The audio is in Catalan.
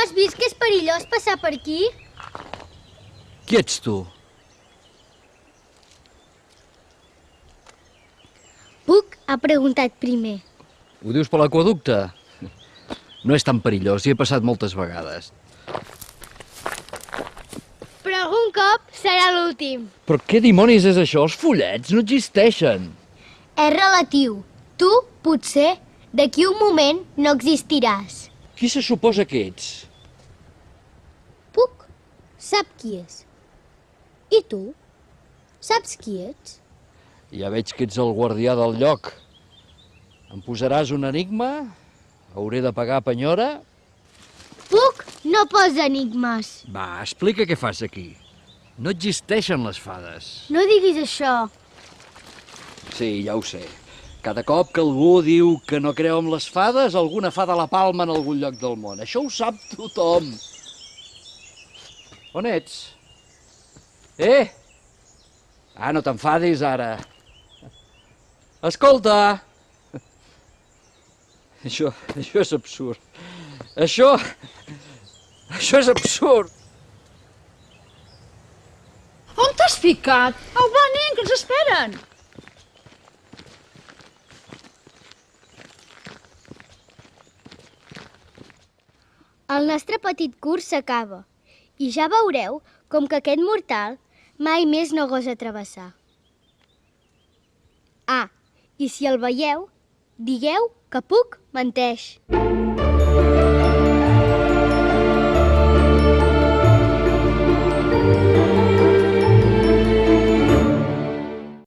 has vist que és perillós passar per aquí? Qui ets tu? Puc ha preguntat primer. Ho dius per l'aqüeducte? No és tan perillós, hi he passat moltes vegades. Però algun cop serà l'últim. Però què dimonis és això? Els follets no existeixen. És relatiu. Tu, potser, d'aquí un moment no existiràs. Qui se suposa que ets? Puc sap qui és. I tu? Saps qui ets? Ja veig que ets el guardià del lloc. Em posaràs un enigma? Hauré de pagar penyora? Puc no posa enigmes. Va, explica què fas aquí. No existeixen les fades. No diguis això. Sí, ja ho sé. Cada cop que algú diu que no creu en les fades, alguna fada la palma en algun lloc del món. Això ho sap tothom. On ets? Ah, no t'enfadis ara. Escolta! Això és absurd. Això és absurd. On t'has ficat? Au, va, nen, que ens esperen. El nostre petit curs s'acaba i ja veureu com que aquest mortal mai més no gosa travessar. Ah, i si el veieu, digueu que Puc menteix.